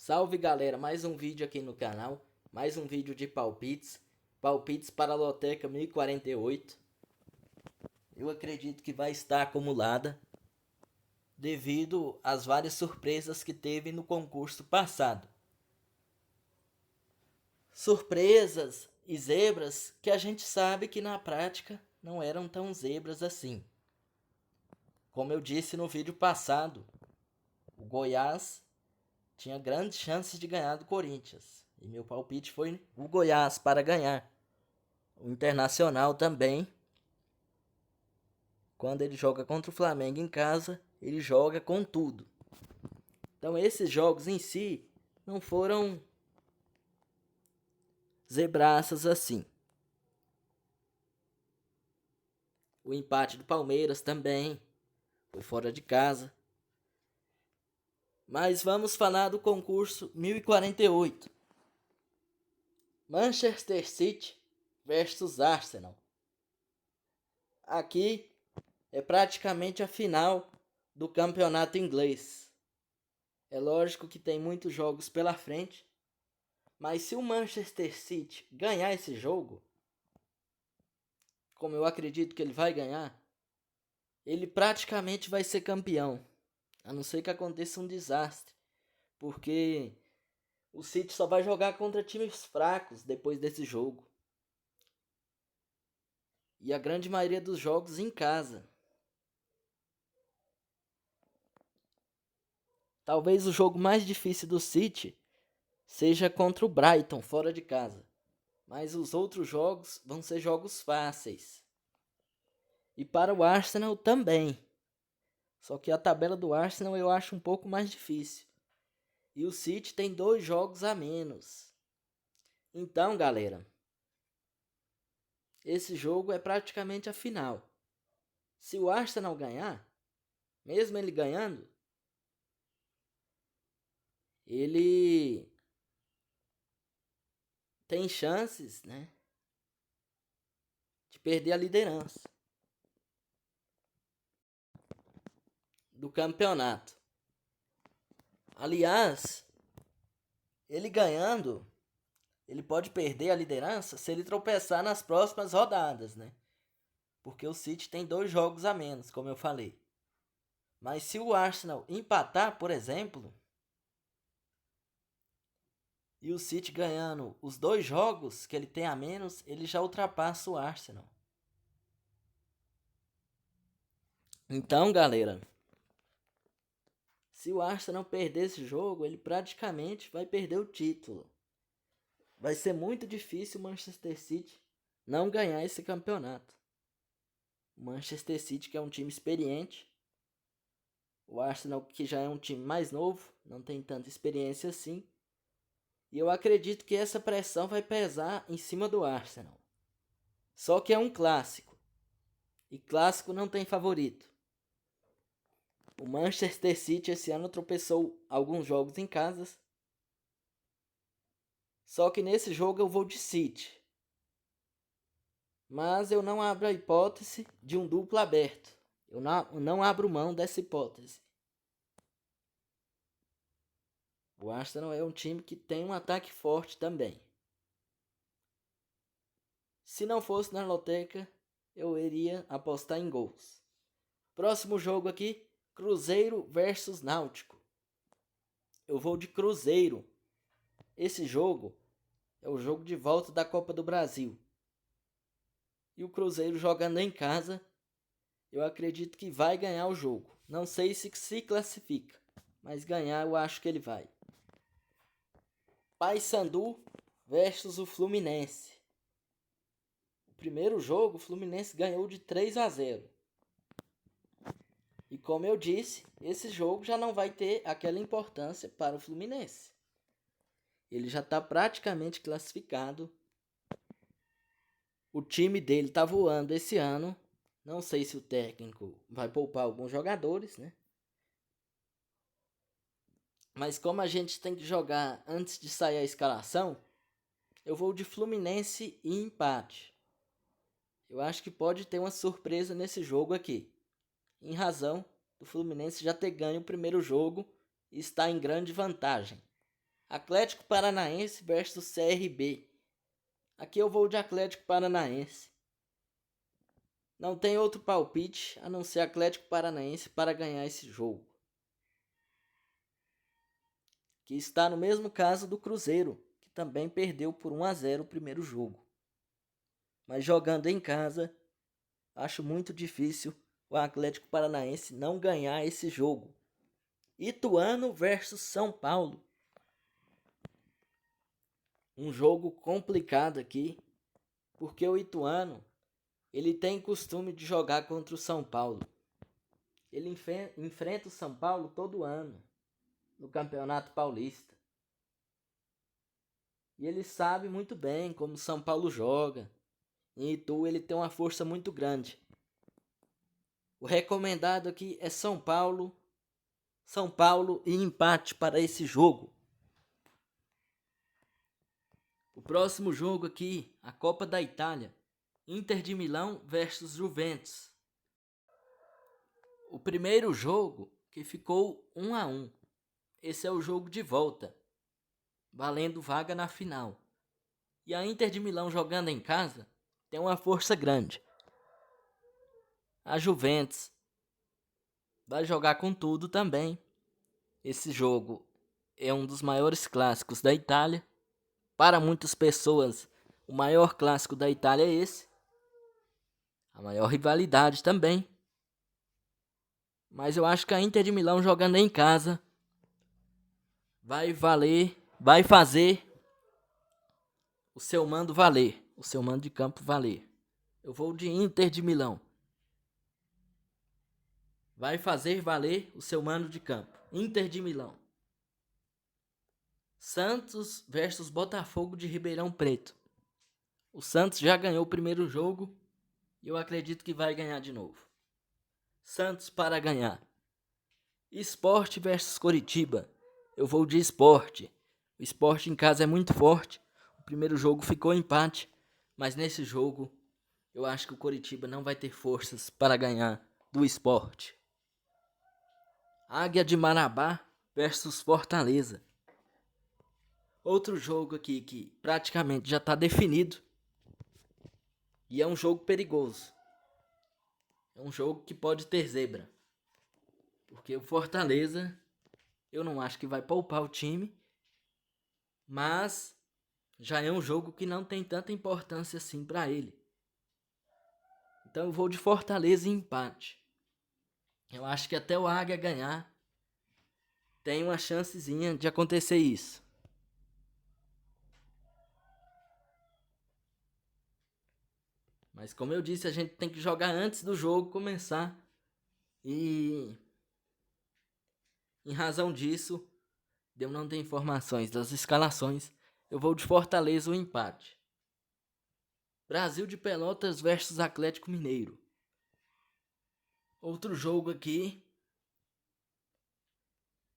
Salve galera, mais um vídeo aqui no canal, mais um vídeo de palpites para a loteca 1048. Eu acredito que vai estar acumulada devido às várias surpresas que teve no concurso passado. Surpresas e zebras que a gente sabe que na prática não eram tão zebras assim. Como eu disse no vídeo passado, o Goiás tinha grandes chances de ganhar do Corinthians. E meu palpite foi o Goiás para ganhar. O Internacional também, quando ele joga contra o Flamengo em casa, ele joga com tudo. Então esses jogos em si não foram zebraças assim. O empate do Palmeiras também foi fora de casa. Mas vamos falar do concurso 1048. Manchester City versus Arsenal. Aqui é praticamente a final do campeonato inglês. É lógico que tem muitos jogos pela frente, mas se o Manchester City ganhar esse jogo, como eu acredito que ele vai ganhar, ele praticamente vai ser campeão. A não ser que aconteça um desastre, porque o City só vai jogar contra times fracos depois desse jogo. E a grande maioria dos jogos em casa. Talvez o jogo mais difícil do City seja contra o Brighton, fora de casa. Mas os outros jogos vão ser jogos fáceis. E para o Arsenal também. Só que a tabela do Arsenal eu acho um pouco mais difícil. E o City tem 2 jogos a menos. Então, galera, esse jogo é praticamente a final. Se o Arsenal ganhar, mesmo ele ganhando, ele tem chances, né, de perder a liderança do campeonato. Aliás, ele ganhando, ele pode perder a liderança se ele tropeçar nas próximas rodadas, né? Porque o City tem 2 jogos a menos, como eu falei. Mas se o Arsenal empatar, por exemplo, e o City ganhando os 2 jogos que ele tem a menos, ele já ultrapassa o Arsenal. Então, galera, se o Arsenal perder esse jogo, ele praticamente vai perder o título. Vai ser muito difícil o Manchester City não ganhar esse campeonato. O Manchester City, que é um time experiente, o Arsenal, que já é um time mais novo, não tem tanta experiência assim. E eu acredito que essa pressão vai pesar em cima do Arsenal. Só que é um clássico. E clássico não tem favorito. O Manchester City esse ano tropeçou alguns jogos em casa. Só que nesse jogo eu vou de City. Mas eu não abro a hipótese de um duplo aberto. Eu não abro mão dessa hipótese. O Arsenal é um time que tem um ataque forte também. Se não fosse na loteca, eu iria apostar em gols. Próximo jogo aqui, Cruzeiro versus Náutico. Eu vou de Cruzeiro. Esse jogo é o jogo de volta da Copa do Brasil. E o Cruzeiro jogando em casa, eu acredito que vai ganhar o jogo. Não sei se classifica, mas ganhar eu acho que ele vai. Paysandu versus o Fluminense. O primeiro jogo, o Fluminense ganhou de 3-0. E como eu disse, esse jogo já não vai ter aquela importância para o Fluminense. Ele já está praticamente classificado. O time dele está voando esse ano. Não sei se o técnico vai poupar alguns jogadores, né? Mas como a gente tem que jogar antes de sair a escalação, eu vou de Fluminense e empate. Eu acho que pode ter uma surpresa nesse jogo aqui. Em razão do Fluminense já ter ganho o primeiro jogo e estar em grande vantagem. Atlético Paranaense versus CRB. Aqui eu vou de Atlético Paranaense. Não tem outro palpite a não ser Atlético Paranaense para ganhar esse jogo. Que está no mesmo caso do Cruzeiro, que também perdeu por 1-0 o primeiro jogo. Mas jogando em casa, acho muito difícil o Atlético Paranaense não ganhar esse jogo. Ituano versus São Paulo. Um jogo complicado aqui, porque o Ituano, ele tem costume de jogar contra o São Paulo. Ele enfrenta o São Paulo todo ano no Campeonato Paulista. E ele sabe muito bem como o São Paulo joga. Em Itu ele tem uma força muito grande. O recomendado aqui é São Paulo e empate para esse jogo. O próximo jogo aqui, a Copa da Itália. Inter de Milão versus Juventus. O primeiro jogo que ficou 1-1. Esse é o jogo de volta, valendo vaga na final. E a Inter de Milão jogando em casa tem uma força grande. A Juventus vai jogar com tudo também. Esse jogo é um dos maiores clássicos da Itália. Para muitas pessoas, o maior clássico da Itália é esse. A maior rivalidade também. Mas eu acho que a Inter de Milão jogando em casa vai fazer o seu mando valer, o seu mando de campo valer. Eu vou de Inter de Milão. Vai fazer valer o seu mando de campo. Inter de Milão. Santos versus Botafogo de Ribeirão Preto. O Santos já ganhou o primeiro jogo e eu acredito que vai ganhar de novo. Santos para ganhar. Sport versus Coritiba. Eu vou de Sport. O Sport em casa é muito forte. O primeiro jogo ficou empate, mas nesse jogo eu acho que o Coritiba não vai ter forças para ganhar do Sport. Águia de Marabá versus Fortaleza. Outro jogo aqui que praticamente já está definido. E é um jogo perigoso. É um jogo que pode ter zebra. Porque o Fortaleza, eu não acho que vai poupar o time. Mas já é um jogo que não tem tanta importância assim para ele. Então eu vou de Fortaleza e empate. Eu acho que até o Águia ganhar, tem uma chancezinha de acontecer isso. Mas como eu disse, a gente tem que jogar antes do jogo começar. E em razão disso, de eu não ter informações das escalações, eu vou de Fortaleza o empate. Brasil de Pelotas versus Atlético Mineiro. Outro jogo aqui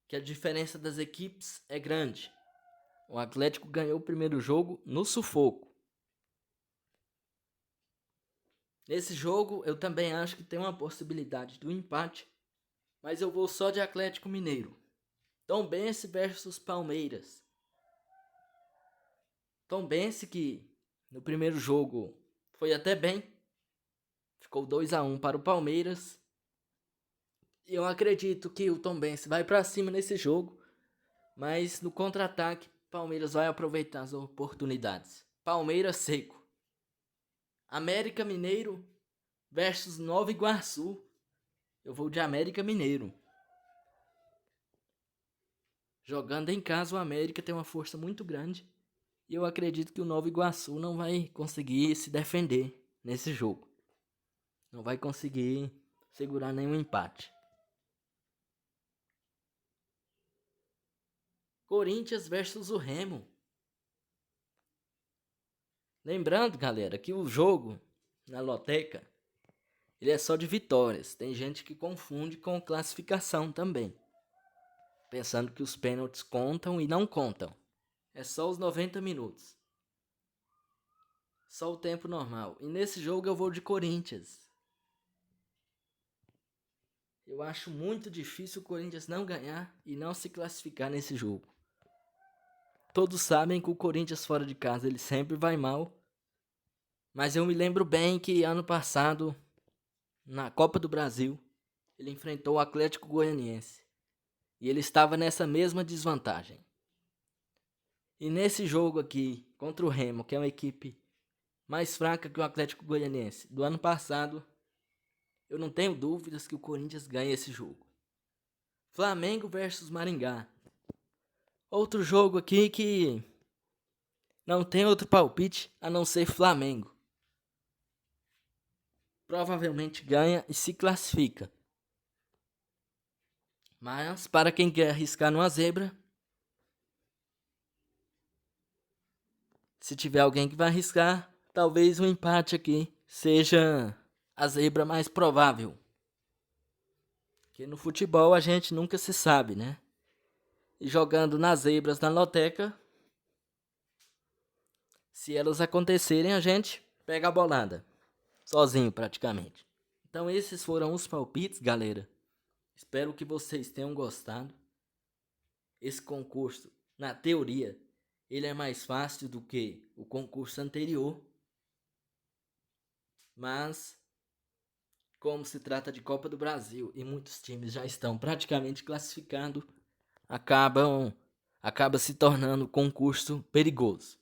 que a diferença das equipes é grande. O Atlético ganhou o primeiro jogo no sufoco. Nesse jogo eu também acho que tem uma possibilidade do empate, mas eu vou só de Atlético Mineiro. Tombense versus Palmeiras. Tombense que no primeiro jogo foi até bem. Ficou 2-1 para o Palmeiras. E eu acredito que o Tombense vai para cima nesse jogo, mas no contra-ataque Palmeiras vai aproveitar as oportunidades. Palmeiras seco. América Mineiro versus Nova Iguaçu. Eu vou de América Mineiro. Jogando em casa, o América tem uma força muito grande. E eu acredito que o Nova Iguaçu não vai conseguir se defender nesse jogo. Não vai conseguir segurar nenhum empate. Corinthians versus o Remo. Lembrando, galera, que o jogo na loteca, ele é só de vitórias. Tem gente que confunde com classificação também, pensando que os pênaltis contam e não contam. É só os 90 minutos. Só o tempo normal. E nesse jogo eu vou de Corinthians. Eu acho muito difícil o Corinthians não ganhar e não se classificar nesse jogo. Todos sabem que o Corinthians fora de casa ele sempre vai mal. Mas eu me lembro bem que ano passado, na Copa do Brasil, ele enfrentou o Atlético Goianiense. E ele estava nessa mesma desvantagem. E nesse jogo aqui, contra o Remo, que é uma equipe mais fraca que o Atlético Goianiense, do ano passado, eu não tenho dúvidas que o Corinthians ganha esse jogo. Flamengo versus Maringá. Outro jogo aqui que não tem outro palpite a não ser Flamengo. Provavelmente ganha e se classifica. Mas para quem quer arriscar numa zebra, se tiver alguém que vai arriscar, talvez um empate aqui seja a zebra mais provável. Porque no futebol a gente nunca se sabe, né? E jogando nas zebras na loteca, se elas acontecerem, a gente pega a bolada. Sozinho, praticamente. Então esses foram os palpites, galera. Espero que vocês tenham gostado. Esse concurso, na teoria, ele é mais fácil do que o concurso anterior. Mas, como se trata de Copa do Brasil e muitos times já estão praticamente classificados, acaba se tornando um concurso perigoso.